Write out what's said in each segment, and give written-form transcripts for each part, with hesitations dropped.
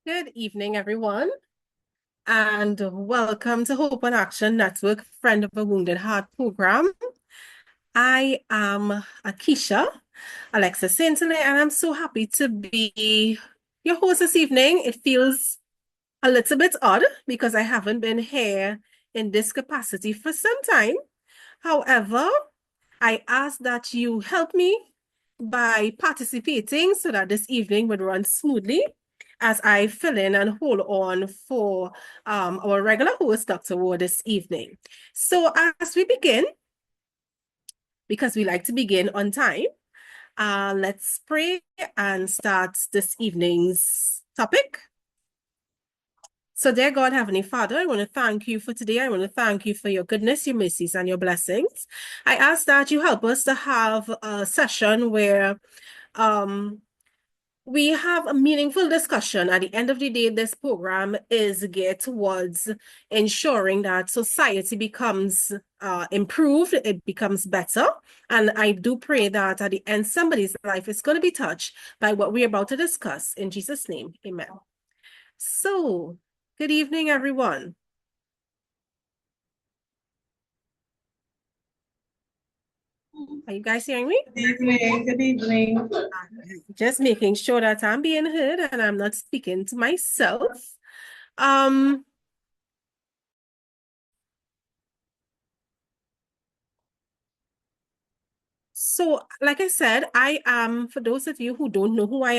Good evening, everyone, and welcome to Hope and Action Network Friend of a Wounded Heart program. I am Akisha, Alexa Saintele, and I'm so happy to be your host this evening. It feels a little bit odd because I haven't been here in this capacity for some time. However, I ask that you help me by participating so that this evening would run smoothly as I fill in and hold on for our regular host, Dr. Ward, this evening. So as we begin, because we like to begin on time, let's pray and start this evening's topic. So, dear God, Heavenly Father, I want to thank you for today. I want to thank you for your goodness, your mercies, and your blessings. I ask that you help us to have a session where we have a meaningful discussion. At the end of the day, this program is geared towards ensuring that society becomes improved, it becomes better. And I do pray that at the end, somebody's life is going to be touched by what we're about to discuss. In Jesus' name, amen. So, good evening, everyone. Are you guys hearing me? Good evening. Good evening. Just making sure that I'm being heard and I'm not speaking to myself. So, like I said, I am, for those of you who don't know who I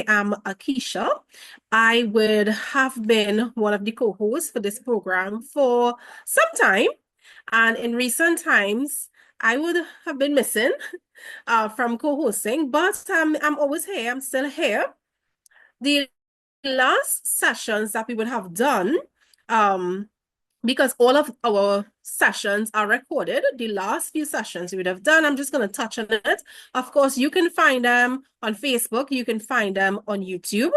am Akisha. I would have been one of the co-hosts for this program for some time. And in recent times, I would have been missing from co-hosting, but I'm always here. I'm still here. The last sessions that we would have done, because all of our sessions are recorded, the last few sessions we would have done, I'm just going to touch on it. Of course, you can find them on Facebook. You can find them on YouTube.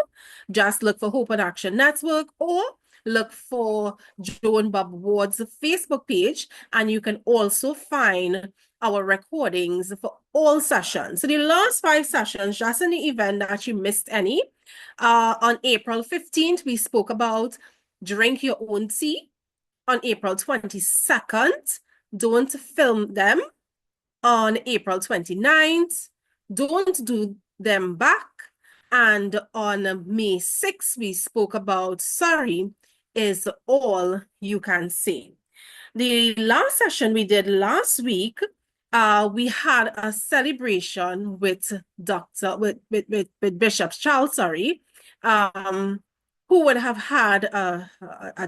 Just look for Hope and Action Network or look for Joan Bobb-Ward's Facebook page, and you can also find our recordings for all sessions. So the last 5 sessions, just in the event that you missed any, on April 15th, we spoke about drink your own tea. On April 22nd, don't film them. On April 29th, don't do them back. And on May 6th, we spoke about sorry is all you can say. The last session we did last week, we had a celebration with Bishop Charles, who would have had a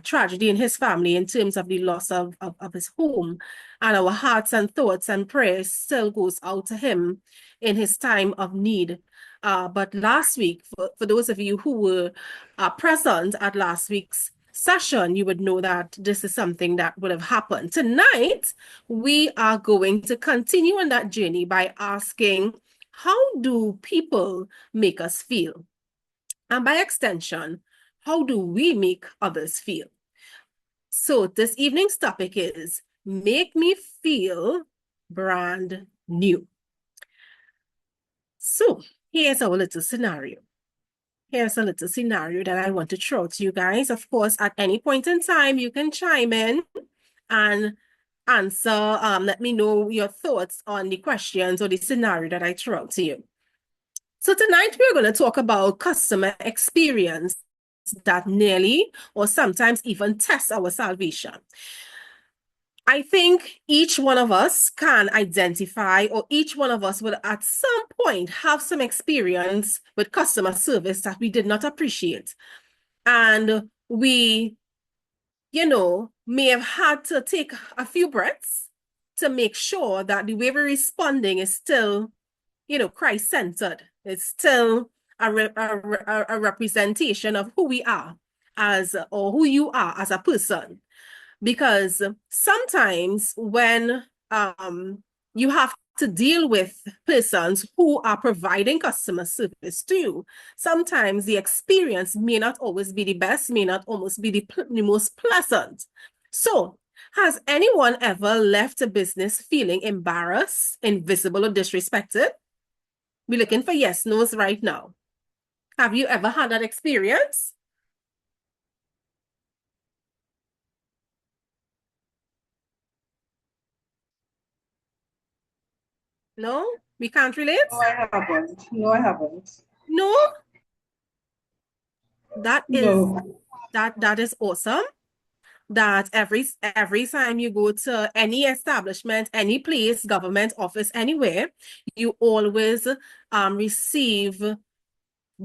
tragedy in his family in terms of the loss of his home. And our hearts and thoughts and prayers still goes out to him in his time of need. But last week, for those of you who were present at last week's session, you would know that this is something that would have happened. Tonight, we are going to continue on that journey by asking, how do people make us feel? And by extension, how do we make others feel? So this evening's topic is make me feel brand new. So here's our little scenario. Here's a little scenario that I want to throw to you guys. Of course, at any point in time, you can chime in and answer. Let me know your thoughts on the questions or the scenario that I throw out to you. So tonight, we're going to talk about customer experience that nearly or sometimes even test our salvation. I think each one of us can identify, or each one of us will at some point have some experience with customer service that we did not appreciate. And we, may have had to take a few breaths to make sure that the way we're responding is still, Christ-centered. It's still a representation of who we are or who you are as a person. Because sometimes when you have to deal with persons who are providing customer service to you, sometimes the experience may not always be the best, may not almost be the most pleasant. So, has anyone ever left a business feeling embarrassed, invisible, or disrespected? We're looking for yes, no's right now. Have you ever had that experience? No? We can't relate? No, I haven't. No, I haven't. No? That is No. that is awesome. That every time you go to any establishment, any place, government office, anywhere, you always receive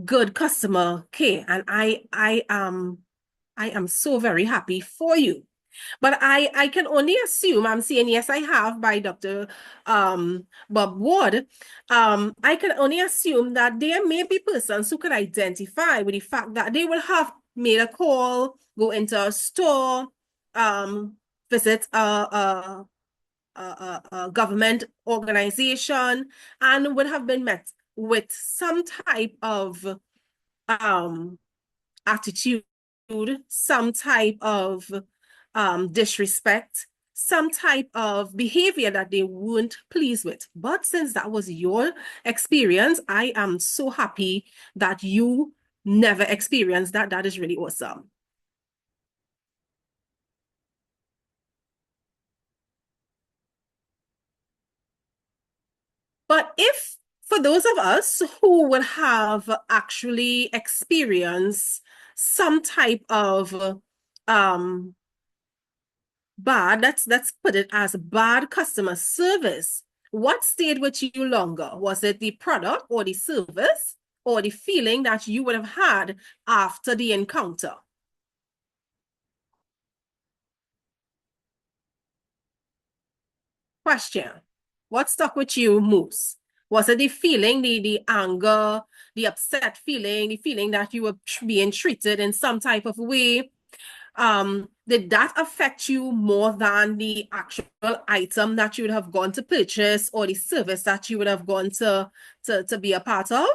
good customer care. And I am so very happy for you. But I can only assume, I'm saying yes, I have by Dr. Bobb-Ward. I can only assume that there may be persons who could identify with the fact that they will have made a call, go into a store, visit a government organization, and would have been met with some type of attitude, some type of disrespect, some type of behavior that they weren't pleased with. But since that was your experience, I am so happy that you never experienced that. That is really awesome. But if for those of us who would have actually experienced some type of bad, let's put it as bad customer service, what stayed with you longer? Was it the product or the service or the feeling that you would have had after the encounter? Question. What stuck with you most? Was it the feeling, the anger, the upset feeling, the feeling that you were being treated in some type of way? Did that affect you more than the actual item that you would have gone to purchase or the service that you would have gone to be a part of?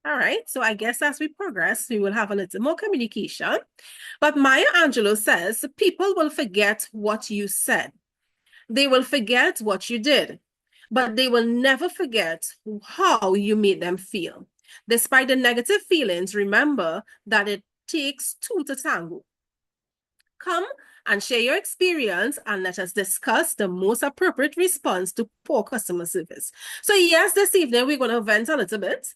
All right, so I guess as we progress, we will have a little more communication. But Maya Angelou says, people will forget what you said. They will forget what you did, but they will never forget how you made them feel. Despite the negative feelings, remember that it takes two to tango. Come and share your experience and let us discuss the most appropriate response to poor customer service. So yes, this evening we're going to vent a little bit.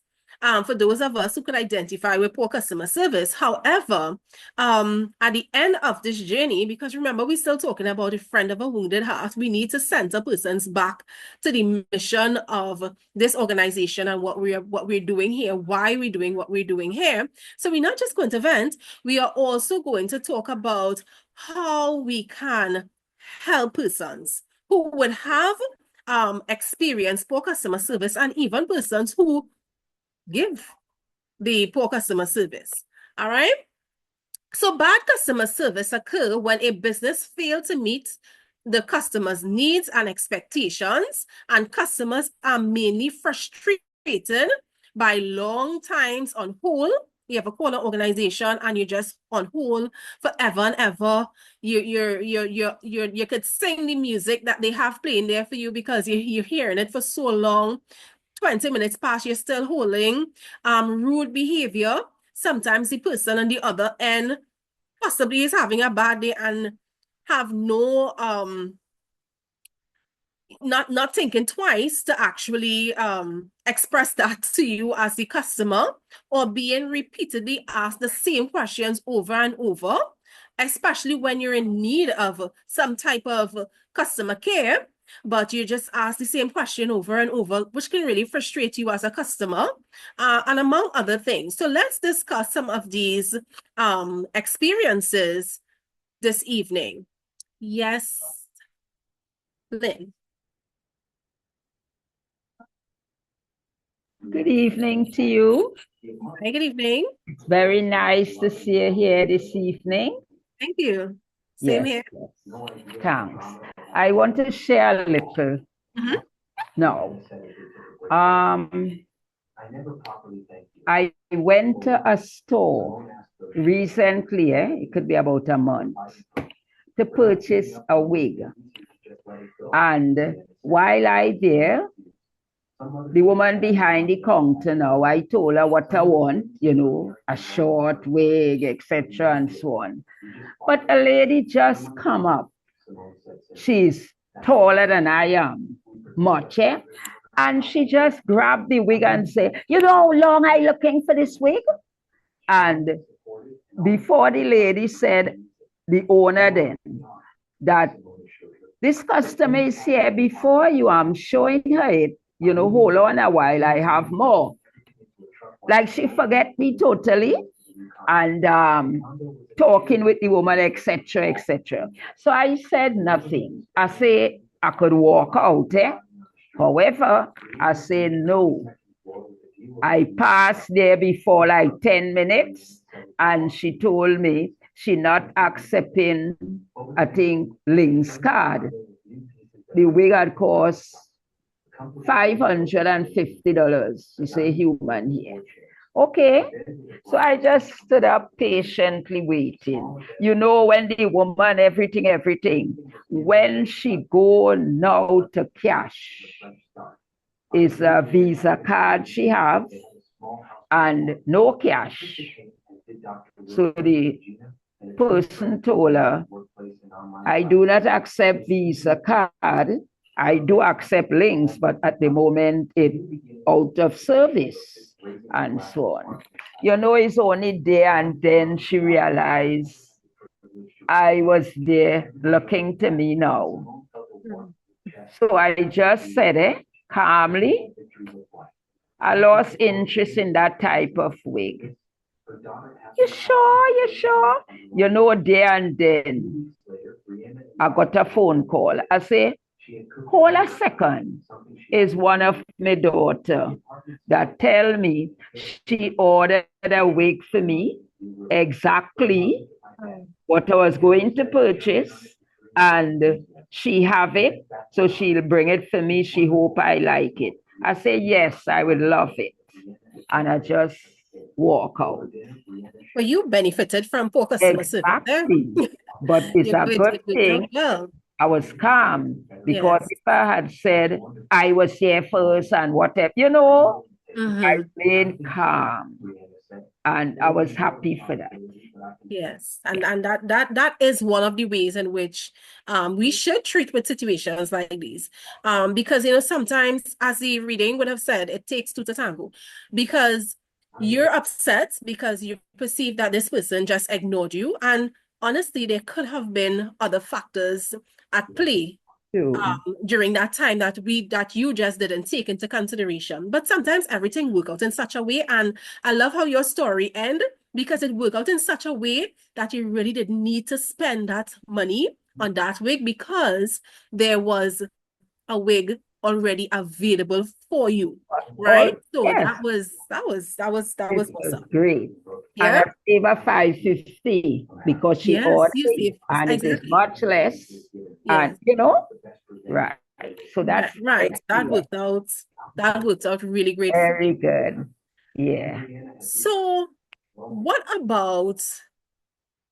For those of us who could identify with poor customer service. However, at the end of this journey, because remember, we're still talking about a friend of a wounded heart, we need to center persons back to the mission of this organization and what we're doing here, why we're doing what we're doing here. So we're not just going to vent, we are also going to talk about how we can help persons who would have experienced poor customer service and even persons who give the poor customer service. All right. So bad customer service occurs when a business fails to meet the customer's needs and expectations, and customers are mainly frustrated by long times on hold. You have a call an organization and you're just on hold forever and ever. You could sing the music that they have playing there for you because you're hearing it for so long. 20 minutes past, you're still holding. Rude behavior. Sometimes the person on the other end possibly is having a bad day and have no not thinking twice to actually express that to you as the customer, or being repeatedly asked the same questions over and over, especially when you're in need of some type of customer care, but you just ask the same question over and over, which can really frustrate you as a customer, and among other things. So let's discuss some of these experiences this evening. Yes, Lynn. Good evening to you. Hey, good evening. It's very nice to see you here this evening. Thank you. Same here. Yes. Thanks. I want to share a little. Now, I went to a store recently, it could be about a month, to purchase a wig. And while I there, the woman behind the counter now, I told her what I want, a short wig, etc. and so on. But a lady just come up. She's taller than I am, much, eh? And she just grabbed the wig and said, you know how long I looking for this wig? And before the lady said, the owner then, that this customer is here before you, I'm showing her it, hold on a while, I have more. Like she forget me totally and talking with the woman, etc., etc. So I said nothing. I say I could walk out, eh? However, I say no. I passed there before like 10 minutes and she told me she not accepting, I think, Link's card. The wig had cost $550. You say human here. Okay, so I just stood up patiently waiting. When the woman, everything, when she go now to cash, is a Visa card she have and no cash. So the person told her, I do not accept Visa card. I do accept links, but at the moment it's out of service and so on. It's only there and then she realized I was there looking to me now. So I just said calmly, I lost interest in that type of wig. You sure? You sure? There and then I got a phone call. I say, hold a second. Is one of my daughter that tell me she ordered a wig for me, exactly what I was going to purchase, and she have it, so she'll bring it for me. She hope I like it. I say, yes, I would love it. And I just walk out. Well, you benefited from poor customer service. Exactly. But it's a good thing. I was calm because if I had said I was here first and whatever, I remained calm. And I was happy for that. Yes, and that is one of the ways in which we should treat with situations like these. Because sometimes, as the reading would have said, it takes two to tango. Because you're upset because you perceive that this person just ignored you, and honestly, there could have been other factors at play during that time that you just didn't take into consideration. But sometimes everything works out in such a way, and I love how your story ends because it worked out in such a way that you really didn't need to spend that money on that wig because there was a wig already available for you, right? So that was awesome. Great. Yeah. And I gave her $550 because she ordered it, and it is much less. And right. So that's right. That worked out. That worked out really great. Very good. Yeah. So what about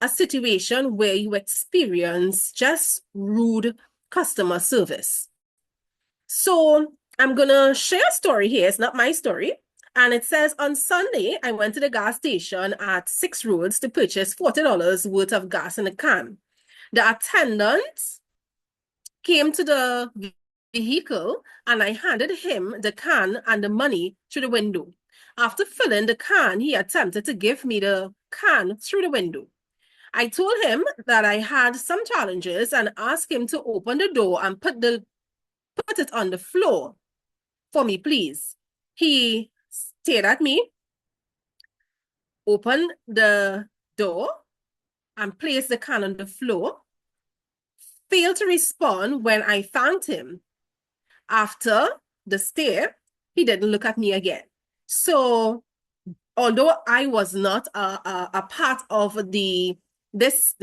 a situation where you experience just rude customer service? So I'm gonna share a story here. It's not my story. And it says, on Sunday, I went to the gas station at 6 Roads to purchase $40 worth of gas in a can. The attendant came to the vehicle and I handed him the can and the money through the window. After filling the can, he attempted to give me the can through the window. I told him that I had some challenges and asked him to open the door and put it on the floor for me, please. He stared at me, opened the door, and placed the can on the floor. Failed to respond when I thanked him. After the stare, he didn't look at me again. So, although I was not a part of this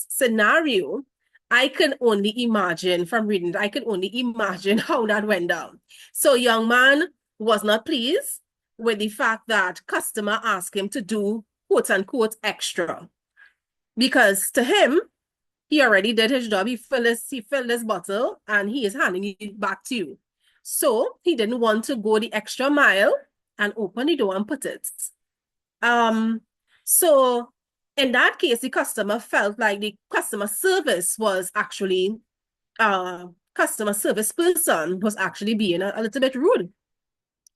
scenario, I can only imagine from reading. I can only imagine how that went down. So, young man was not pleased with the fact that customer asked him to do quote unquote extra, because to him, he already did his job. He filled his bottle and he is handing it back to you. So he didn't want to go the extra mile and open the door and put it. So in that case, the customer felt like the customer service was actually, customer service person was actually being a little bit rude.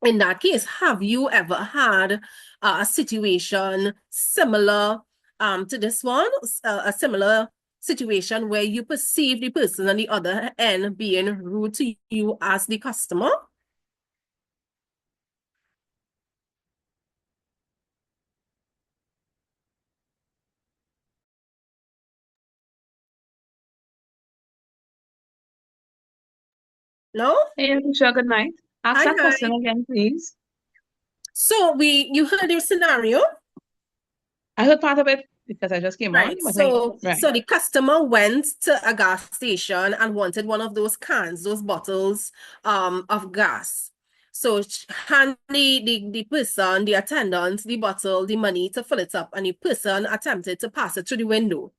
In that case, have you ever had a situation similar to this one, a similar situation where you perceive the person on the other end being rude to you as the customer? No? Hey, Alicia, good night. Ask Hi, that hi. question again, please. So you heard your scenario? I heard part of it because I just came on, Right. but So right. the customer went to a gas station and wanted one of those cans, those bottles of gas. So hand the person, the attendant, the bottle, the money to fill it up, and the person attempted to pass it through the window.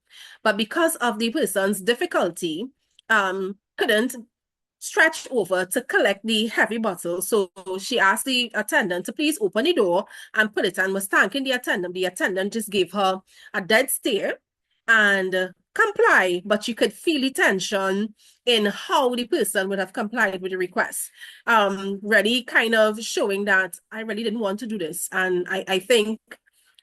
But because of the person's difficulty, couldn't stretch over to collect the heavy bottle. So she asked the attendant to please open the door and put it, and was thanking the attendant. The attendant just gave her a dead stare and comply, but you could feel the tension in how the person would have complied with the request. Really kind of showing that I really didn't want to do this. And I think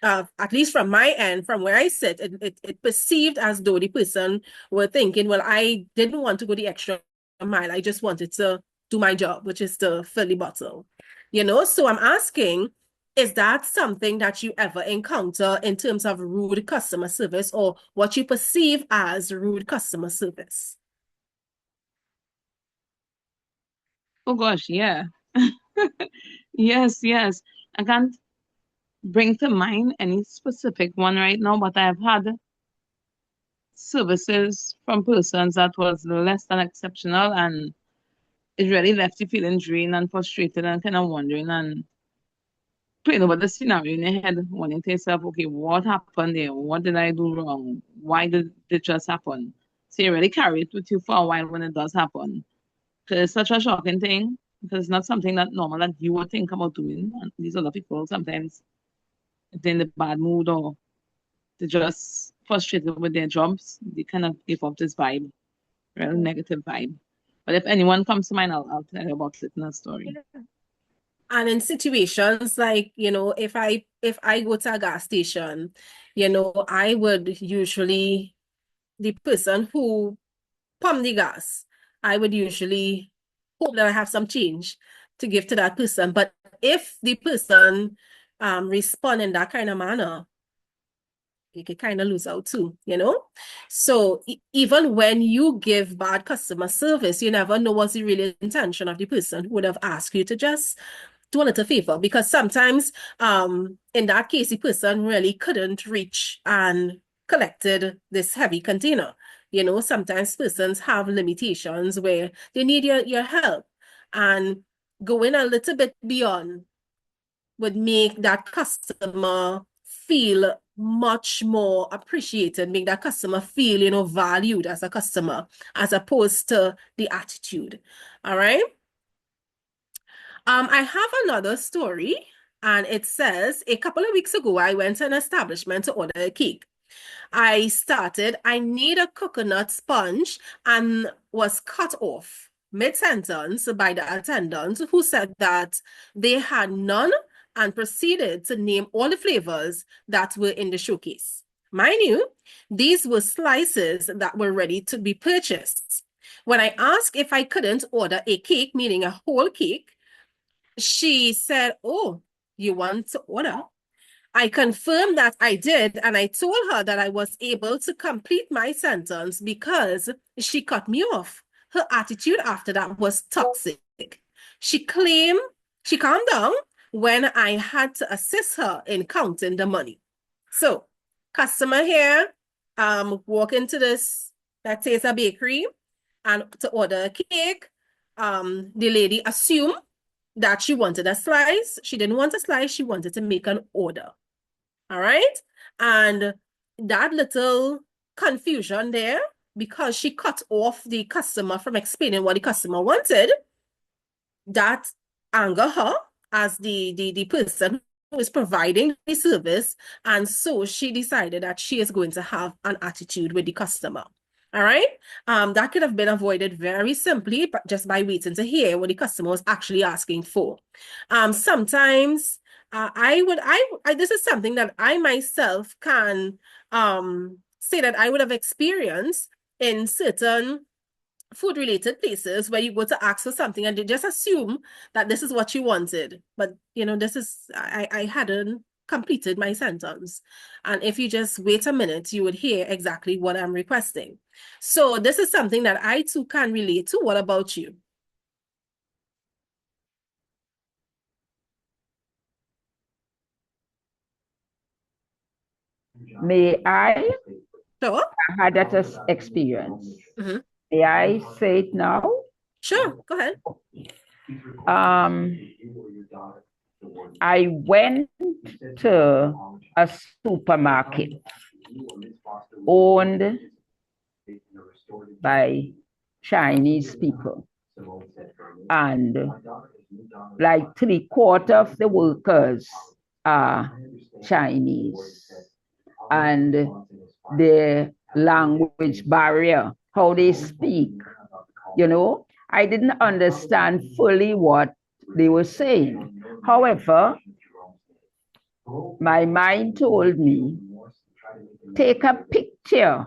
at least from my end, from where I sit, it perceived as though the person were thinking, well, I didn't want to go the extra mile. I just wanted to do my job, which is to fill the bottle. So I'm asking, is that something that you ever encounter in terms of rude customer service, or what you perceive as rude customer service? Oh gosh, yeah. Yes, yes. I can't bring to mind any specific one right now, but I've had services from persons that was less than exceptional, and it really left you feeling drained and frustrated and kind of wondering and praying over the scenario in your head, wondering to yourself, okay, what happened there? What did I do wrong? Why did it just happen? So you really carry it with you for a while when it does happen. Because it's such a shocking thing, because it's not something that normal that you would think about doing. And these other people sometimes, if they're in a bad mood or they're just frustrated with their jobs, they kind of give off this vibe, real negative vibe. But if anyone comes to mind, I'll tell you about it in a story. And in situations like, if I go to a gas station, I would usually, the person who pump the gas, I would usually hope that I have some change to give to that person. But if the person respond in that kind of manner, you could kind of lose out too. So even when you give bad customer service, you never know what's the real intention of the person who would have asked you to just do a little favor, because sometimes in that case the person really couldn't reach and collected this heavy container. Sometimes persons have limitations where they need your help, and going a little bit beyond would make that customer feel much more appreciated, make that customer feel, valued as a customer, as opposed to the attitude. All right. I have another story, and it says, a couple of weeks ago, I went to an establishment to order a cake. I need a coconut sponge, and was cut off mid-sentence by the attendant, who said that they had none and proceeded to name all the flavors that were in the showcase. Mind you, these were slices that were ready to be purchased. When I asked if I couldn't order a cake, meaning a whole cake, she said, "Oh, you want to order?" I confirmed that I did, and I told her that I was able to complete my sentence because she cut me off. Her attitude after that was toxic. She claimed she calmed down when I had to assist her in counting the money. So, customer here, walk into this, let's say it's a bakery, and to order a cake. The lady assumed that she wanted a slice. She didn't want a slice. She wanted to make an order. All right. And that little confusion there, because she cut off the customer from explaining what the customer wanted, that anger her as the person who is providing the service, and so she decided that she is going to have an attitude with the customer. All right. That could have been avoided very simply, but just by waiting to hear what the customer was actually asking for. Sometimes this is something that I myself can say that I would have experienced in certain food-related places where you go to ask for something and they just assume that this is what you wanted. But, I hadn't completed my sentence. And if you just wait a minute, you would hear exactly what I'm requesting. So this is something that I too can relate to. What about you? May I? Sure. I had that experience. Mm-hmm. May I say it now? Sure, go ahead. I went to a supermarket owned by Chinese people, and like 3/4 of the workers are Chinese, and the language barrier, how they speak, I didn't understand fully what they were saying. However, my mind told me, take a picture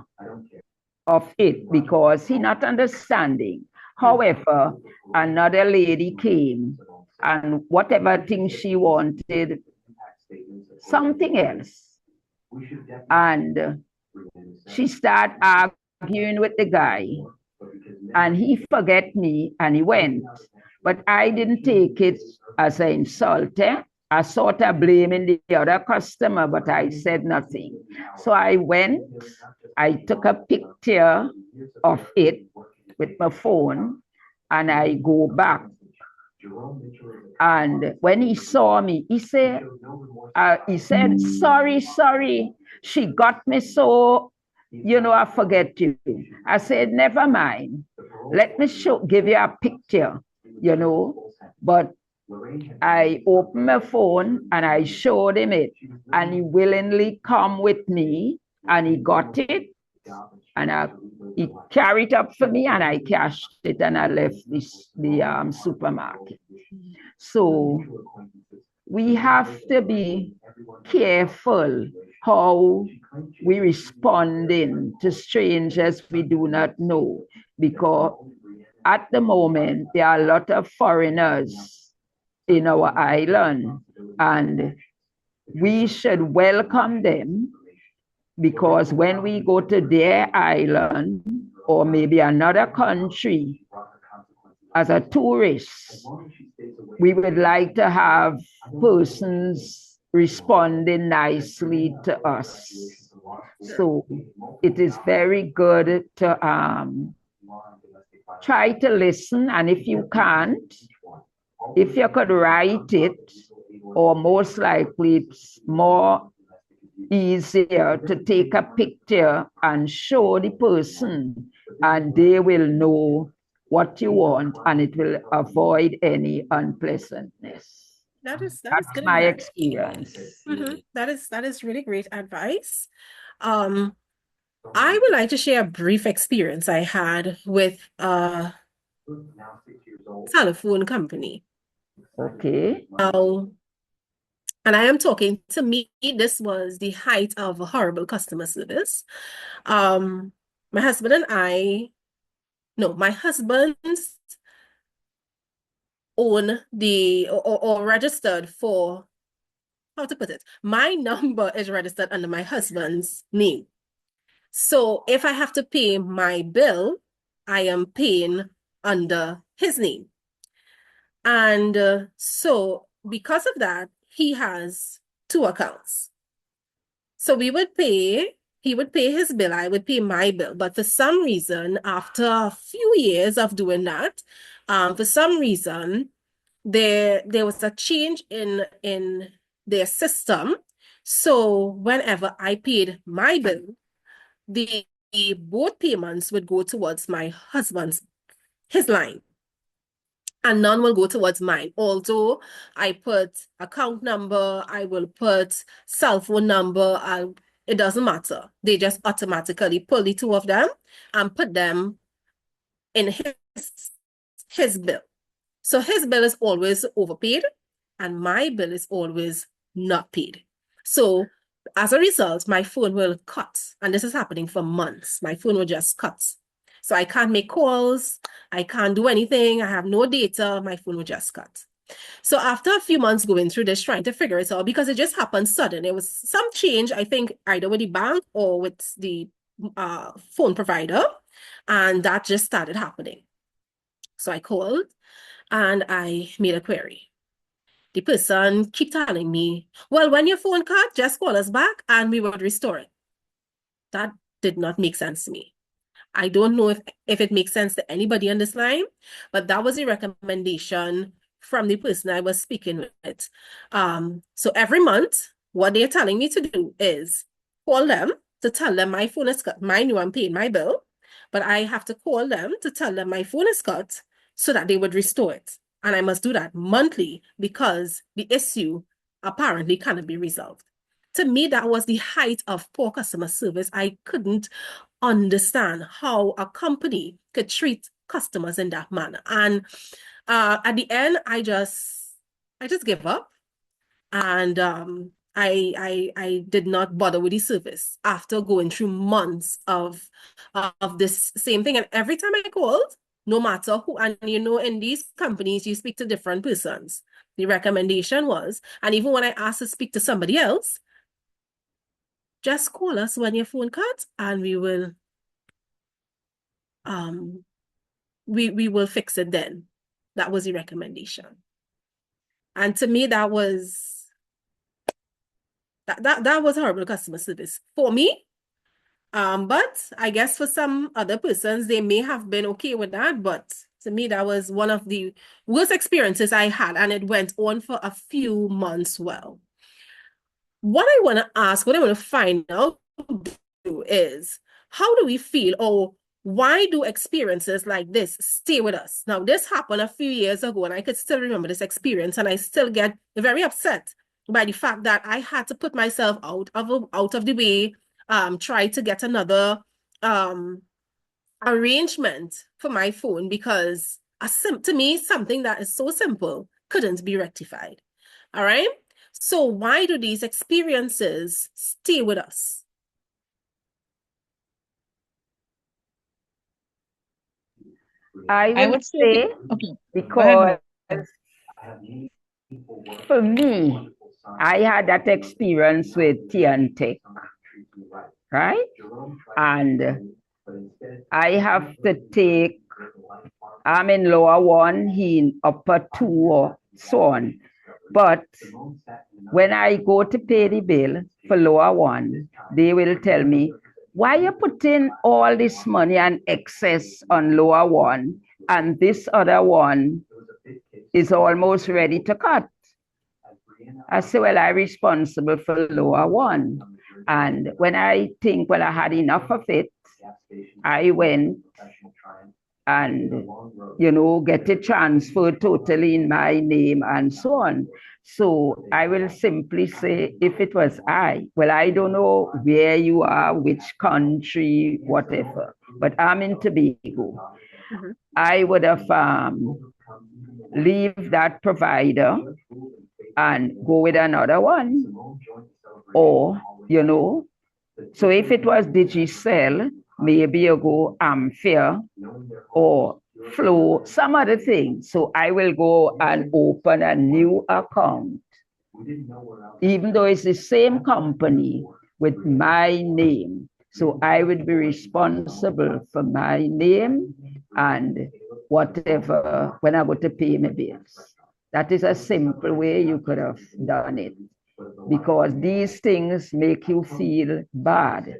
of it because he's not understanding. However, another lady came and whatever thing she wanted, something else. And she started arguing with the guy, and he forget me and he went. But I didn't take it as an insult. I sort of blaming the other customer, but I said nothing. So I went, I took a picture of it with my phone, and I go back. And when he saw me, he said, sorry, she got me so, I forget you. I said, never mind. Let me give you a picture, But I opened my phone and I showed him it, and he willingly come with me, and he got it, and he carried it up for me, and I cashed it, and I left the supermarket. So we have to be careful how we responding to strangers we do not know, because at the moment there are a lot of foreigners in our island, and we should welcome them, because when we go to their island or maybe another country as a tourist, we would like to have persons responding nicely to us. So it is very good to try to listen, and if you can't, if you could write it, or most likely it's more easier to take a picture and show the person, and they will know what you want, and it will avoid any unpleasantness. That's good my advice. experience. Mm-hmm. That is really great advice. I would like to share a brief experience I had with a telephone company. Okay. And I am talking, to me, this was the height of horrible customer service. My husband and I, no, my husband's own or registered for, how to put it, my number is registered under my husband's name. So if I have to pay my bill, I am paying under his name. And so because of that, he has 2 accounts. So he would pay his bill, I would pay my bill. But for some reason, after a few years of doing that, for some reason, there was a change in their system. So whenever I paid my bill, both payments would go towards my husband's, his line. and none will go towards mine. Although I put account number, I will put cell phone number, it doesn't matter. They just automatically pull the two of them and put them in his bill. So his bill is always overpaid and my bill is always not paid. So as a result, my phone will cut. And this is happening for months. My phone will just cut. So I can't make calls. I can't do anything. I have no data. My phone will just cut. So after a few months going through this, trying to figure it out, because it just happened sudden. It was some change, I think, either with the bank or with the phone provider. And that just started happening. So I called and I made a query. The person keep telling me, well, when your phone cut, just call us back and we would restore it. That did not make sense to me. I don't know if it makes sense to anybody on this line, but that was a recommendation from the person I was speaking with. So every month, what they're telling me to do is call them to tell them my phone is cut. Mind you, I'm paying my bill, but I have to call them to tell them my phone is cut so that they would restore it. And I must do that monthly because the issue apparently cannot be resolved. To me, that was the height of poor customer service. I couldn't understand how a company could treat customers in that manner. And at the end, I just gave up. And I did not bother with the service after going through months of this same thing. And every time I called, no matter who, and you know, in these companies, you speak to different persons. The recommendation was, and even when I asked to speak to somebody else, just call us when your phone cuts and we will we will fix it then. That was the recommendation. And to me, that was horrible customer service for me. But I guess for some other persons, they may have been okay with that. But to me, that was one of the worst experiences I had. And it went on for a few months well. What I want to ask, what I want to find out is, how do we feel, or why do experiences like this stay with us? Now, this happened a few years ago, and I could still remember this experience, and I still get very upset by the fact that I had to put myself out of the way, try to get another arrangement for my phone because to me, something that is so simple couldn't be rectified. All right. So why do these experiences stay with us? I would say, okay, because for me, I had that experience with Tiantec, right? And I have to take, I'm in lower one, he in upper two, or so on. But when I go to pay the bill for lower one, they will tell me, why you putting all this money and excess on lower one, and this other one is almost ready to cut? I say, well, I'm responsible for lower one. And when I think, well, I had enough of it, I went and, you know, get it transferred totally in my name and so on. So I will simply say, if it was well, I don't know where you are, which country, whatever, but I'm in Tobago. Mm-hmm. I would have leave that provider and go with another one. Or, you know, so if it was Digicel, maybe you go Amphere or Flow, some other thing. So I will go and open a new account, even though it's the same company with my name. So I would be responsible for my name and whatever when I go to pay my bills. That is a simple way you could have done it, because these things make you feel bad.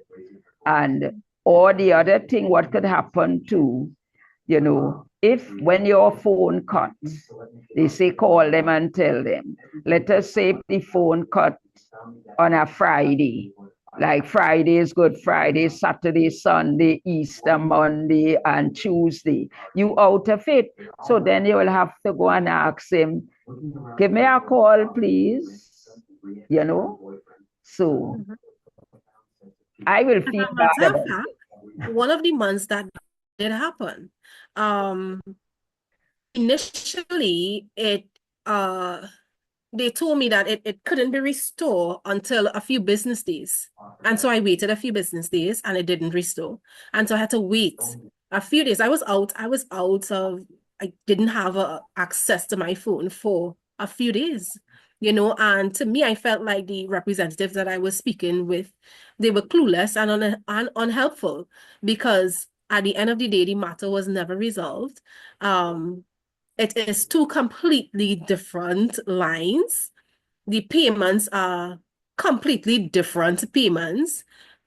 And or the other thing, what could happen too, you know, if when your phone cuts, they say call them and tell them, let us say the phone cut on a Friday Like Friday is Good Friday, Saturday, Sunday, Easter, Monday, and Tuesday. You out of it. So then you will have to go and ask him, give me a call, please. You know? So I will As feel a bad matter of about it. fact, one of the months that did happen, initially they told me that it couldn't be restored until a few business days. And so I waited a few business days and it didn't restore. And so I had to wait a few days. I was out I didn't have access to my phone for a few days, and to me, I felt like the representatives that I was speaking with, they were clueless and unhelpful because at the end of the day, the matter was never resolved. It is two completely different lines. The payments are completely different payments,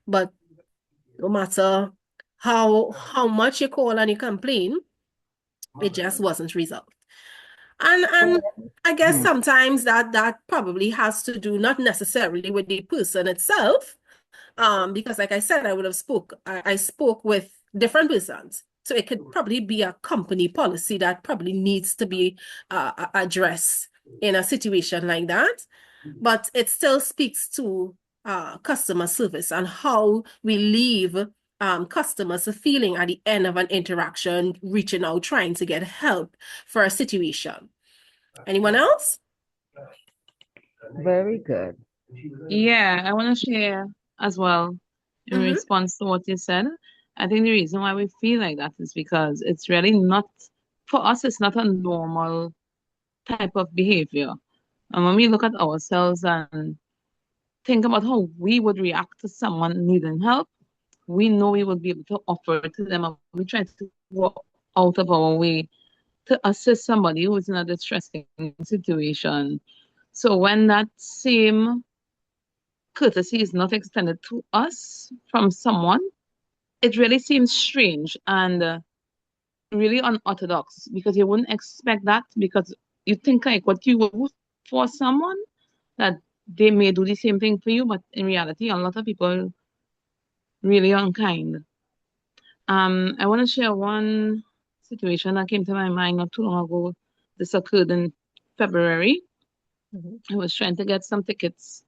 but no matter how much you call and you complain, it just wasn't resolved. And I guess sometimes that probably has to do not necessarily with the person itself, because like I said, I spoke with different persons. So it could probably be a company policy that probably needs to be addressed in a situation like that. But it still speaks to customer service and how we leave customers feeling at the end of an interaction, reaching out, trying to get help for a situation. Anyone else? Very good. Yeah, I want to share as well in response to what you said. I think the reason why we feel like that is because it's really not, for us, it's not a normal type of behavior. And when we look at ourselves and think about how we would react to someone needing help, we know we would be able to offer it to them. And we try to go out of our way to assist somebody who is in a distressing situation. So when that same courtesy is not extended to us from someone, it really seems strange and really unorthodox because you wouldn't expect that because you think like what you would do for someone that they may do the same thing for you, but in reality, a lot of people really unkind. I want to share one situation that came to my mind not too long ago. This occurred in February. I was trying to get some tickets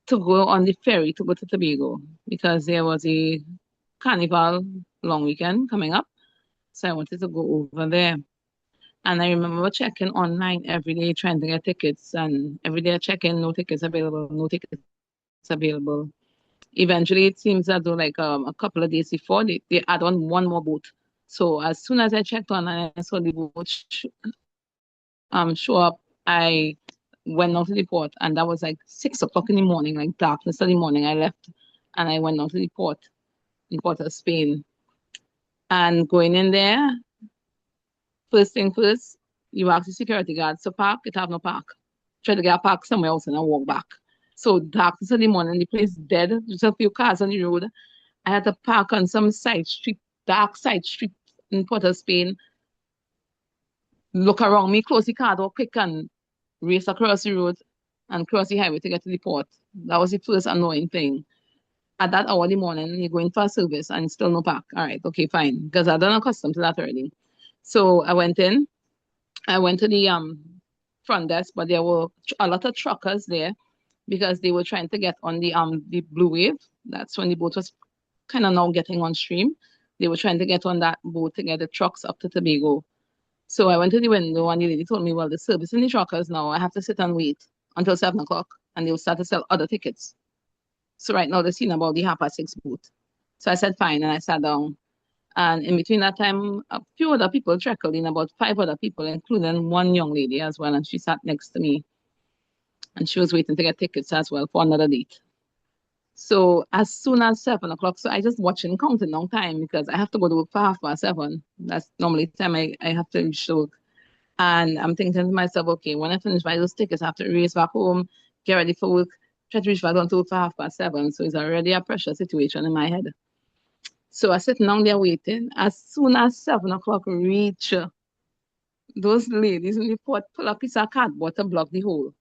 to go on the ferry to go to Tobago because there was a carnival long weekend coming up. So I wanted to go over there. And I remember checking online every day trying to get tickets. And every day I check in, no tickets available, no tickets available. Eventually, it seems as though like a couple of days before, they add on one more boat. So as soon as I checked on and I saw the boat show up, I went out to the port, and that was like 6 o'clock in the morning, like darkness of the morning. I left and I went out to the port in Port of Spain. And going in there, first thing first, you ask the security guards to park, it have no park. Try to get a park somewhere else and I walk back. So darkness of the morning, the place dead, just a few cars on the road. I had to park on some side street, dark side street in Port of Spain. Look around me, close the car door quick and race across the road and cross the highway to get to the port. That was the first annoying thing. At that hour in the morning, you're going for a service and still no park. All right, okay, fine. Because I've done accustomed to that already. So I went in. I went to the front desk, but there were a lot of truckers there because they were trying to get on the Blue Wave. That's when the boat was kind of now getting on stream. They were trying to get on that boat to get the trucks up to Tobago. So I went to the window and the lady told me, well, the service in the truckers now, I have to sit and wait until 7 o'clock and they'll start to sell other tickets. So right now they're seeing about the 6:30 boat. So I said, fine, and I sat down. And in between that time, a few other people trickled in, about 5 other people, including one young lady as well. And she sat next to me. And she was waiting to get tickets as well for another date. So as soon as 7 o'clock, so I just watching counting long time because I have to go to work for 7:30. That's normally the time I have to reach to work. And I'm thinking to myself, okay, when I finish buying those tickets, I have to race back home, get ready for work, try to reach back down to work for 7:30. So it's already a pressure situation in my head. So I sit down there waiting. As soon as 7 o'clock reach, those ladies in the port pull a piece of cardboard to block the hole.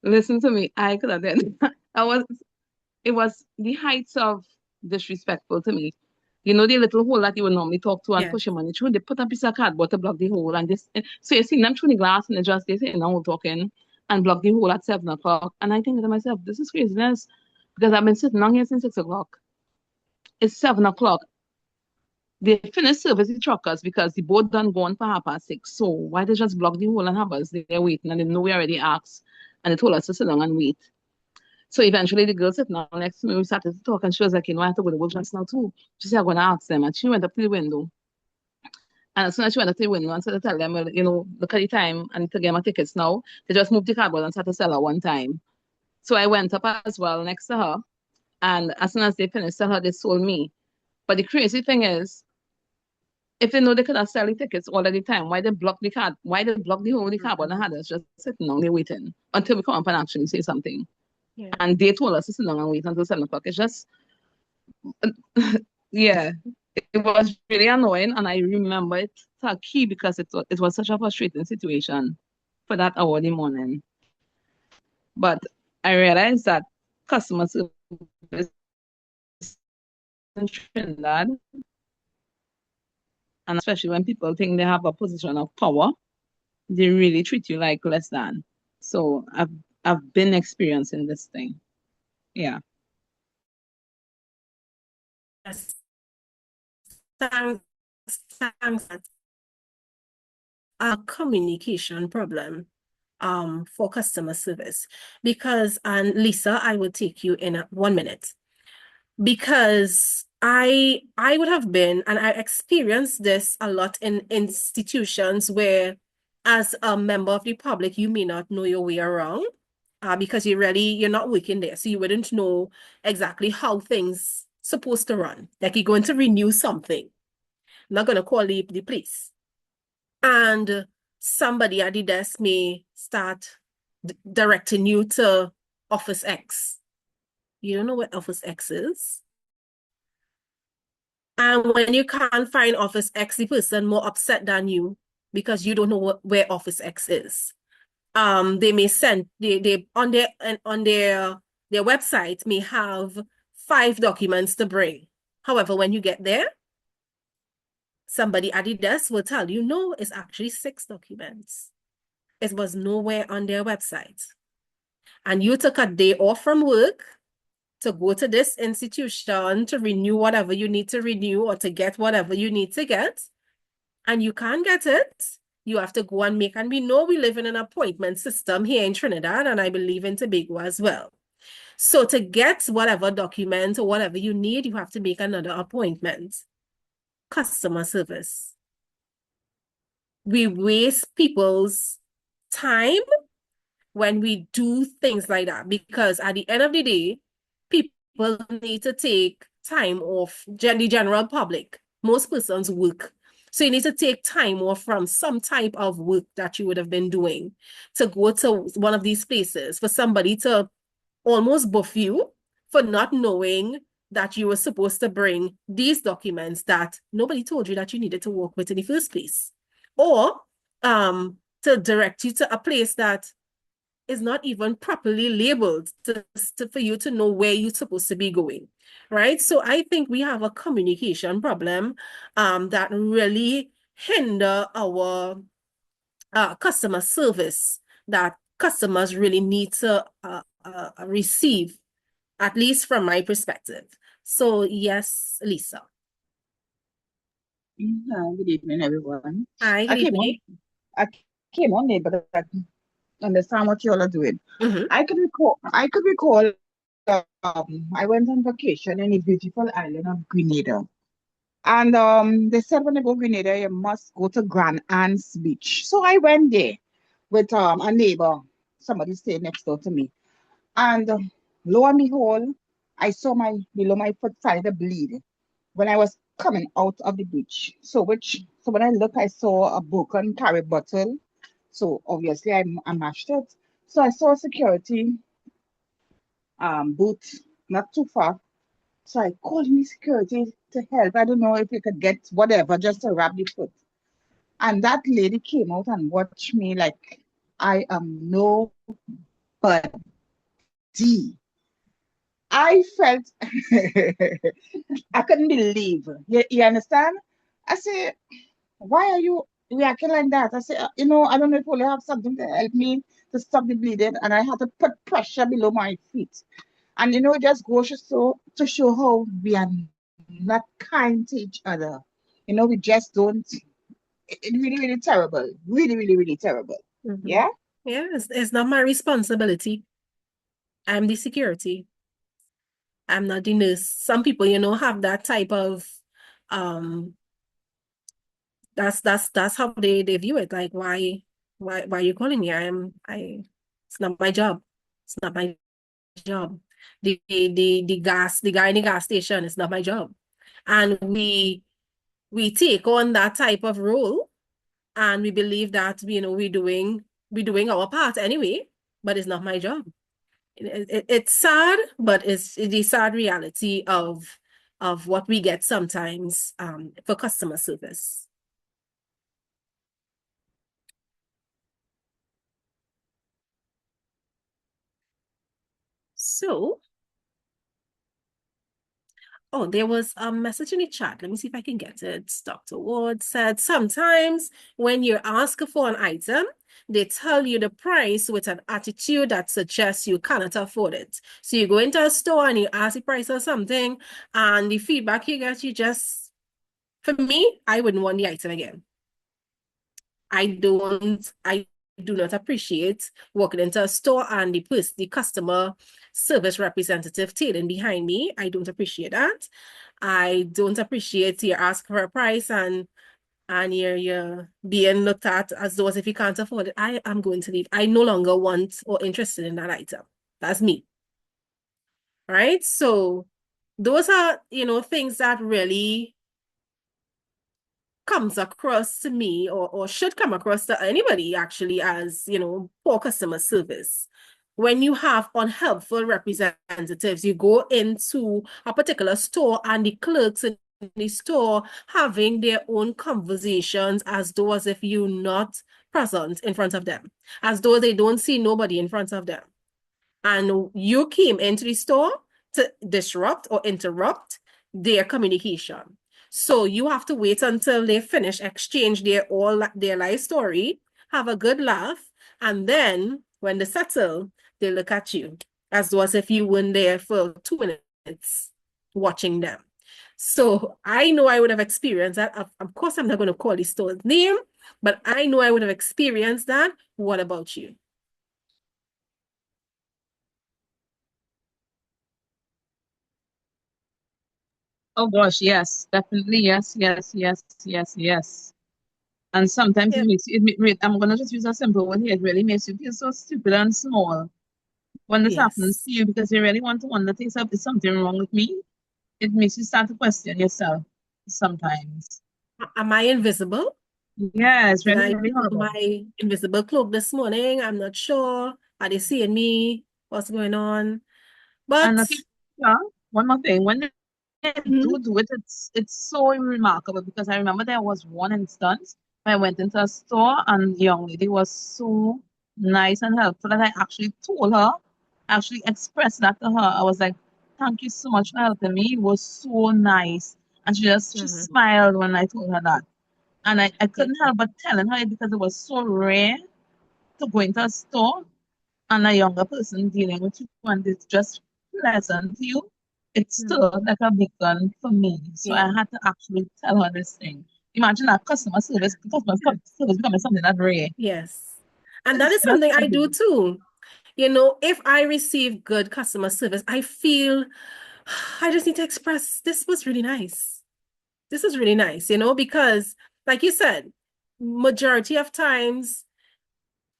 Listen to me, I could have done It was the heights of disrespectful to me. You know the little hole that you would normally talk to and Yeah. push your money through, they put a piece of cardboard to block the hole and this. So you see them through the glass and they just they say now talking and block the hole at 7 o'clock. And I think to myself, this is craziness because I've been sitting on here since 6 o'clock. It's 7 o'clock. They finished service the truckers because the boat done gone for 6:30. So why they just block the hole and have us there waiting and they know we already asked and they told us to sit down and wait. So eventually the girl sitting down next to me, we started to talk and she was like, I have to go to work just now too. She said, I'm gonna ask them. And she went up to the window. And as soon as she went up to the window and started to tell them, well, look at the time and to get my tickets now, they just moved the cardboard and started to sell her one time. So I went up as well next to her. And as soon as they finished selling her, they sold me. But the crazy thing is, if they know they could have sold the tickets all of the time, why they block the card? Why they block the whole of the cardboard and had us just sitting down there waiting until we come up and actually say something? Yeah. And they told us to sit down and wait until 7 o'clock. It's just, yeah, it was really annoying. And I remember it to a key because it was such a frustrating situation for that hour in the morning. But I realized that customer service in Trinidad, and especially when people think they have a position of power, they really treat you like less than. So I've been experiencing this thing. Yeah. Yes. Thanks. A communication problem for customer service because, and Lisa, I will take you in 1 minute because I would have been, and I experienced this a lot in institutions where as a member of the public, you may not know your way around because you're not working there. So you wouldn't know exactly how things supposed to run. Like you're going to renew something. I'm not going to call the police. And somebody at the desk may start directing you to Office X. You don't know what Office X is. And when you can't find Office X, the person more upset than you because you don't know where Office X is. They may send they on their website may have 5 documents to bring. However, when you get there, somebody at the desk will tell you, no, it's actually 6 documents. It was nowhere on their website. And you took a day off from work to go to this institution to renew whatever you need to renew or to get whatever you need to get, and you can't get it. You have to go and make, and we know we live in an appointment system here in Trinidad, and I believe in Tobago as well. So to get whatever document or whatever you need, you have to make another appointment. Customer service. We waste people's time when we do things like that because at the end of the day, people need to take time off, the general public. Most persons work. So you need to take time off from some type of work that you would have been doing to go to one of these places for somebody to almost buff you for not knowing that you were supposed to bring these documents that nobody told you that you needed to work with in the first place. Or to direct you to a place that is not even properly labeled for you to know where you're supposed to be going, right? So I think we have a communication problem that really hinder our customer service that customers really need to receive, at least from my perspective. So yes, Lisa. Good evening, everyone. Hi, good evening. I came on late, but I understand what you all are doing. I could recall I went on vacation in the beautiful island of Grenada. And they said when you go to Grenada, you must go to Grand Anse Beach. So I went there with a neighbor, somebody stayed next door to me. And lo and behold, I saw below my foot started to bleed when I was coming out of the beach. So when I looked, I saw a broken carry bottle. So obviously I mashed it. So I saw a security booth not too far. So I called the security to help. I don't know if you could get whatever just to wrap the foot. And that lady came out and watched me like I am nobody. I felt I couldn't believe. You understand? I said, why are you reacting like that? I said, I don't know if you have something to help me to stop the bleeding, and I had to put pressure below my feet. And it just goes to show how we are not kind to each other. We just don't. It's really, really terrible. Really, really, really terrible. Yeah. Yeah, it's not my responsibility. I'm the security. I'm not the nurse. Some people, have that type of that's how they view it. Like, why are you calling me? It's not my job. It's not my job. The guy in the gas station, it's not my job. And we take on that type of role, and we believe that we're doing our part anyway, but it's not my job. It's sad, but it's the sad reality of what we get sometimes for customer service. So, there was a message in the chat. Let me see if I can get it. Dr. Ward said, sometimes when you ask for an item, they tell you the price with an attitude that suggests you cannot afford it. So you go into a store and you ask the price of something, and the feedback you get, for me, I wouldn't want the item again. I do not appreciate walking into a store and the customer service representative tailing behind me. I don't appreciate that. I don't appreciate you ask for a price and you're being looked at as though as if you can't afford it. I am going to leave. I no longer want or interested in that item. That's me. Right? So those are, things that really comes across to me or should come across to anybody actually as, poor customer service. When you have unhelpful representatives, you go into a particular store and the clerks in the store having their own conversations as though as if you're not present in front of them, as though they don't see nobody in front of them. And you came into the store to disrupt or interrupt their communication. So you have to wait until they finish, exchange their life story, have a good laugh, and then when they settle, they look at you as though as if you weren't there for 2 minutes watching them. So I know I would have experienced that. Of course, I'm not going to call the store's name, but I know I would have experienced that. What about you? Oh gosh, yes, definitely, yes, yes, yes, yes, yes. And sometimes Yeah. it makes you, I'm gonna just use a simple one here. It really makes you feel so stupid and small when this happens Yes. to you because you really want to wonder to yourself, is something wrong with me? It makes you start to question yourself sometimes. Am I invisible? Yeah, it's Did really, I really put on horrible. my invisible cloak this morning? I'm not sure. Are they seeing me? What's going on? And But I think, yeah, one more thing, when they do it, it's so remarkable because I remember there was one instance where I went into a store and the young lady was so nice and helpful that I actually told her, actually expressed that to her. I was like, thank you so much for helping me. It was so nice. And she smiled when I told her that. And I couldn't help but telling her because it was so rare to go into a store and a younger person dealing with you and it's just pleasant to you, it stood like a beacon for me. So I yeah, had to actually tell her this thing. Imagine that customer service becoming something that rare. yes. And that It's is just something I do amazing. too. If I receive good customer service, I feel I just need to express this was really nice. This is really nice, because like you said, majority of times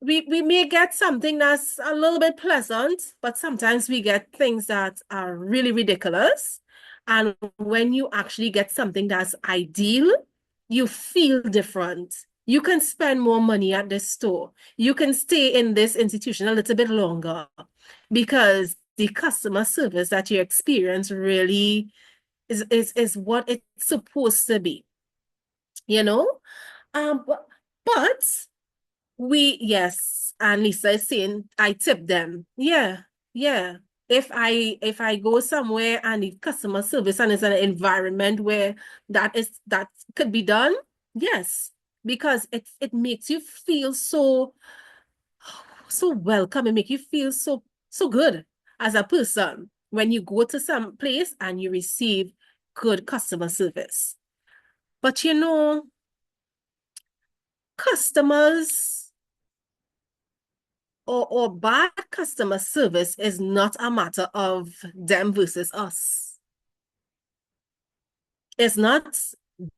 we may get something that's a little bit pleasant, but sometimes we get things that are really ridiculous. And when you actually get something that's ideal, you feel different. You can spend more money at this store. You can stay in this institution a little bit longer because the customer service that you experience really is what it's supposed to be, you know? But yes, and Lisa is saying I tip them. Yeah, yeah. if I go somewhere and need customer service and it's an environment where that could be done, yes, because it makes you feel so welcome. It makes you feel so good as a person when you go to some place and you receive good customer service. But you know, customers or bad customer service is not a matter of them versus us. It's not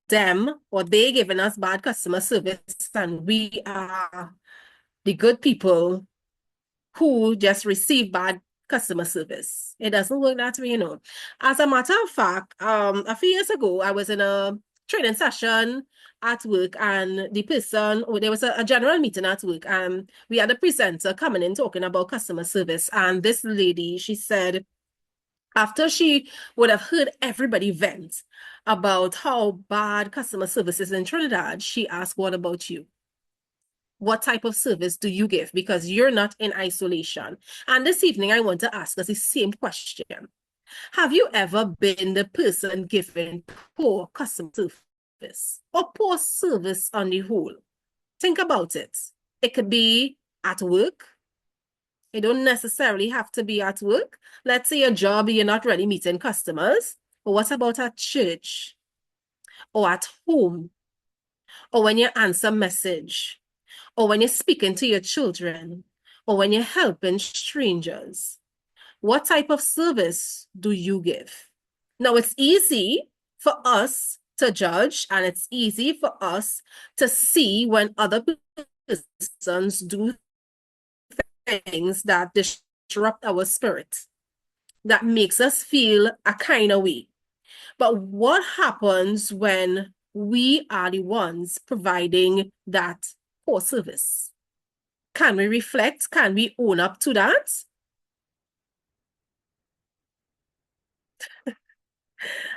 them or they giving us bad customer service and we are the good people who just receive bad customer service. It doesn't work that way, you know. As a matter of fact, a few years ago, I was in a training session at work and the person, there was a general meeting at work and we had a presenter coming in talking about customer service. And this lady, she said, after she would have heard everybody vent about how bad customer service is in Trinidad, she asked, what about you? What type of service do you give? Because you're not in isolation. And this evening, I want to ask us the same question. Have you ever been the person giving poor customer service or poor service on the whole? Think about it. It could be at work. It don't necessarily have to be at work. Let's say a job, you're not really meeting customers. But what about at church or at home or when you answer message? Or when you're speaking to your children, or when you're helping strangers, what type of service do you give? Now, it's easy for us to judge, and it's easy for us to see when other persons do things that disrupt our spirit, that makes us feel a kind of way. But what happens when we are the ones providing that poor service? Can we reflect? Can we own up to that?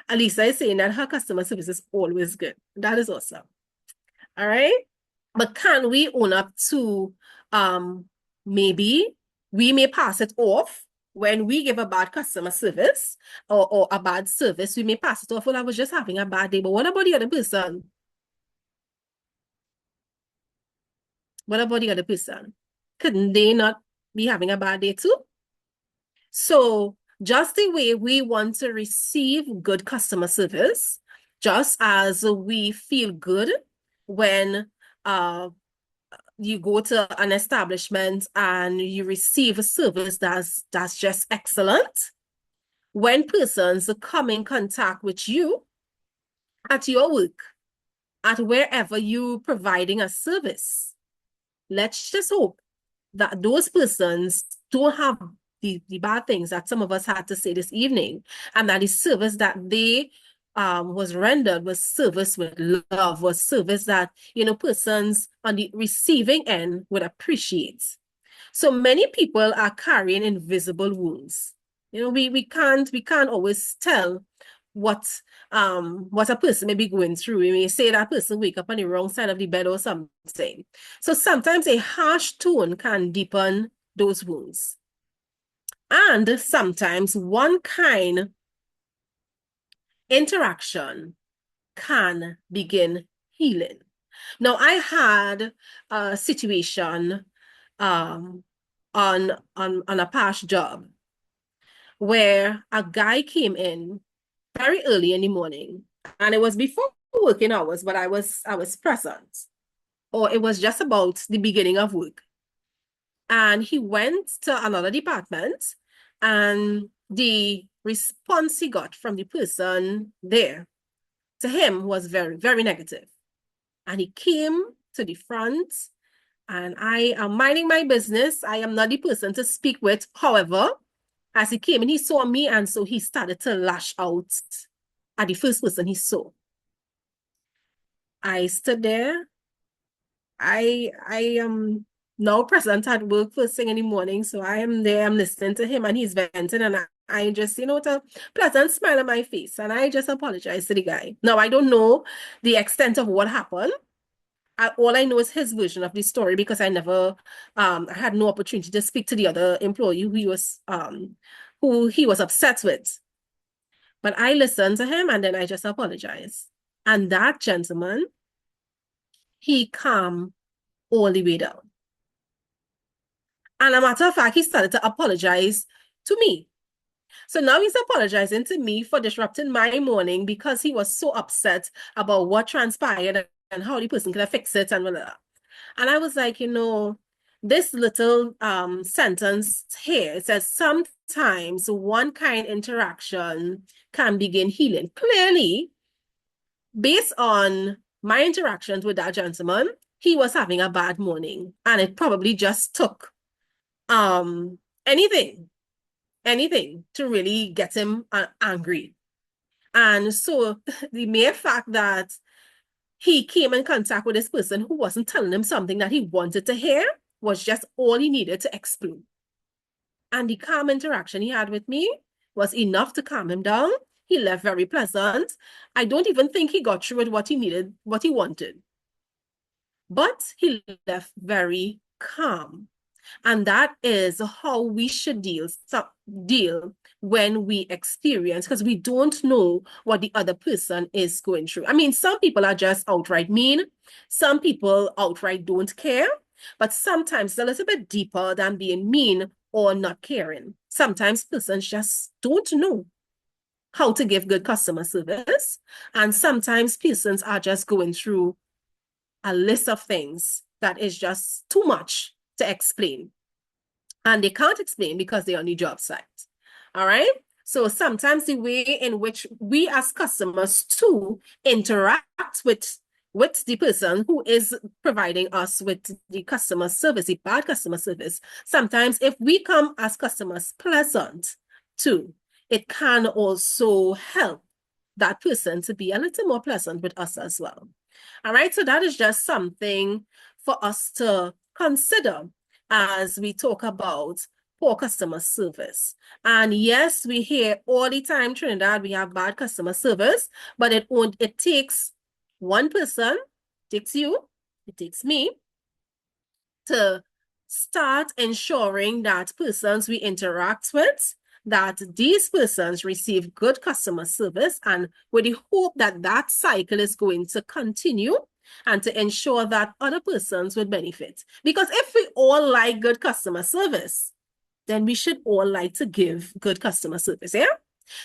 Alisa is saying that her customer service is always good. That is awesome. All right. But can we own up to maybe we may pass it off when we give a bad customer service or a bad service, we may pass it off. Well, I was just having a bad day. But what about the other person? What about the other person? Couldn't they not be having a bad day too? So just the way we want to receive good customer service, just as we feel good when you go to an establishment and you receive a service that's just excellent, when persons come in contact with you at your work, at wherever you're providing a service, let's just hope that those persons don't have the bad things that some of us had to say this evening, and that the service that they was rendered was service with love, was service that, you know, persons on the receiving end would appreciate. So many people are carrying invisible wounds. You know, we can't always tell what a person may be going through. We may say that person wake up on the wrong side of the bed or something. So sometimes a harsh tone can deepen those wounds. And sometimes one kind interaction can begin healing. Now, I had a situation on a past job where a guy came in very early in the morning, and it was before working hours, but I was present, or it was just about the beginning of work. And he went to another department, and the response he got from the person there to him was very, very negative. And he came to the front, and I am minding my business. I am not the person to speak with. However, as he came and he saw me, and so he started to lash out at the first person he saw. I stood there. I am now present at work first thing in the morning, so I am there, I'm listening to him, and he's venting, and I just, you know, with a pleasant smile on my face, and I just apologize to the guy. Now, I don't know the extent of what happened. All I know is his version of the story, because I never, I had no opportunity to speak to the other employee who he was who he was upset with. But I listened to him and then I just apologized. And that gentleman, he calmed all the way down. And a matter of fact, he started to apologize to me. So now he's apologizing to me for disrupting my morning because he was so upset about what transpired and how the person could have fixed it and blah, blah, blah. And I was like, you know, this little sentence here, it says, sometimes one kind interaction can begin healing. Clearly, based on my interactions with that gentleman, he was having a bad morning. And it probably just took anything to really get him angry. And so the mere fact that he came in contact with this person who wasn't telling him something that he wanted to hear was just all he needed to explode. And the calm interaction he had with me was enough to calm him down. He left very pleasant. I don't even think he got through with what he needed, what he wanted. But he left very calm. And that is how we should deal when we experience, because we don't know what the other person is going through. I mean, some people are just outright mean. Some people outright don't care. But sometimes it's a little bit deeper than being mean or not caring. Sometimes persons just don't know how to give good customer service. And sometimes persons are just going through a list of things that is just too much to explain. And they can't explain because they're on the job site. All right? So sometimes the way in which we as customers too interact with the person who is providing us with the customer service, the bad customer service, sometimes if we come as customers pleasant too, it can also help that person to be a little more pleasant with us as well. All right, so that is just something for us to consider as we talk about poor customer service. And yes, we hear all the time, Trinidad, we have bad customer service, but it takes one person, it takes you, it takes me, to start ensuring that persons we interact with, that these persons receive good customer service, and with the hope that that cycle is going to continue and to ensure that other persons would benefit. Because if we all like good customer service, then we should all like to give good customer service, yeah?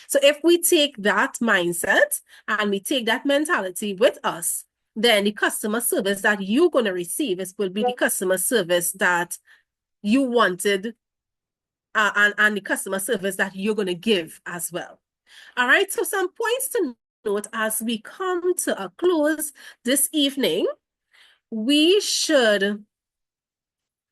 So if we take that mindset and we take that mentality with us, then the customer service that you're going to receive will be the customer service that you wanted and the customer service that you're going to give as well. All right, so some points to note as we come to a close this evening. We should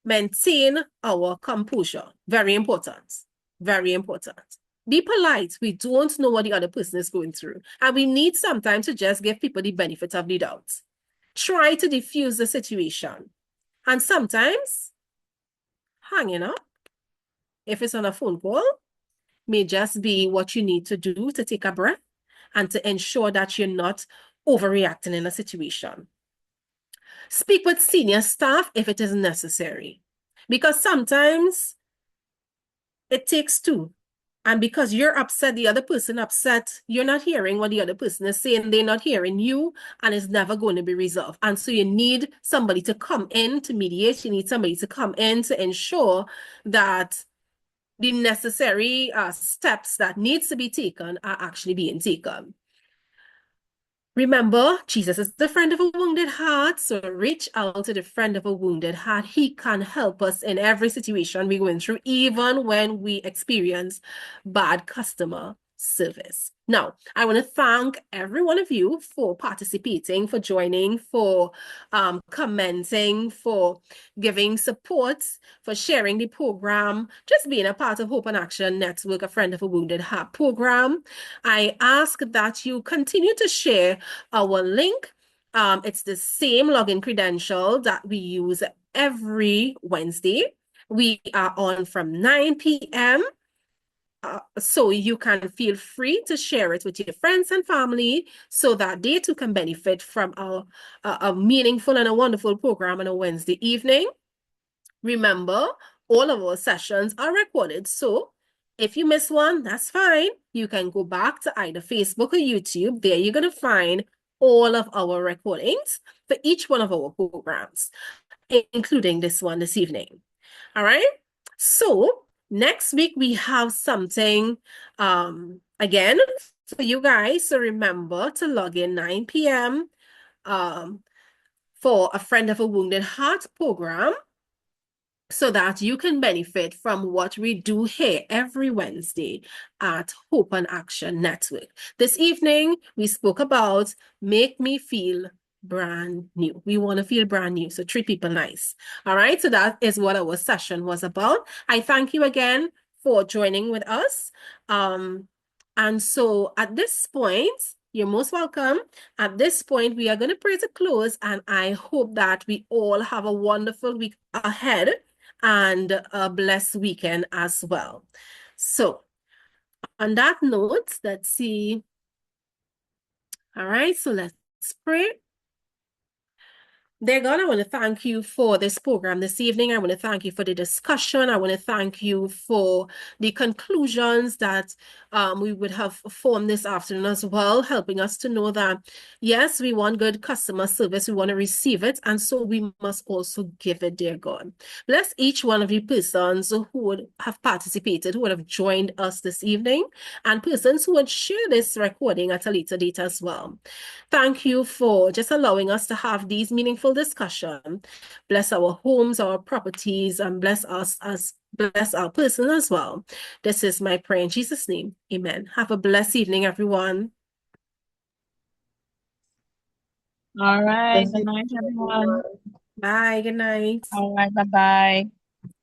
maintain our composure. Very important. Very important. Be polite. We don't know what the other person is going through. And we need sometimes to just give people the benefit of the doubt. Try to diffuse the situation. And sometimes hanging up, if it's on a phone call, may just be what you need to do to take a breath and to ensure that you're not overreacting in a situation. Speak with senior staff if it is necessary, because sometimes it takes two. And because you're upset, the other person upset, you're not hearing what the other person is saying, they're not hearing you, and it's never going to be resolved. And so you need somebody to come in to mediate, you need somebody to come in to ensure that the necessary steps that needs to be taken are actually being taken. Remember, Jesus is the friend of a wounded heart, so reach out to the friend of a wounded heart. He can help us in every situation we're going through, even when we experience bad customer service. Now, I want to thank every one of you for participating, for joining, for commenting, for giving support, for sharing the program, just being a part of Hope and Action Network, a Friend of a Wounded Heart program. I ask that you continue to share our link. It's the same login credential that we use every Wednesday. We are on from 9 p.m. So you can feel free to share it with your friends and family so that they too can benefit from a meaningful and a wonderful program on a Wednesday evening. Remember, all of our sessions are recorded, so If you miss one, that's fine. You can go back to either Facebook or YouTube. There you're going to find all of our recordings for each one of our programs, including this one this evening. All right. So next week we have something again for you guys. So remember to log in 9 p.m. For a Friend of a Wounded Heart program, so that you can benefit from what we do here every Wednesday at Hope and Action Network. This evening, we spoke about Make Me Feel Brand New. We want to feel brand new, so treat people nice. All right, so that is what our session was about. I thank you again for joining with us. And so at this point, you're most welcome. At this point, we are going to pray to close, and I hope that we all have a wonderful week ahead and a blessed weekend as well. So on that note, let's see. All right, so let's pray. Dear God, I want to thank you for this program this evening. I want to thank you for the discussion. I want to thank you for the conclusions that we would have formed this afternoon as well, helping us to know that, yes, we want good customer service. We want to receive it. And so we must also give it, dear God. Bless each one of you persons who would have participated, who would have joined us this evening, and persons who would share this recording at a later date as well. Thank you for just allowing us to have these meaningful discussions. Bless our homes, our properties, and bless our person as well. This is my prayer in Jesus' name. Amen. Have a blessed evening, everyone. All right. Good night, everyone. Bye. Good night. All right. Bye-bye.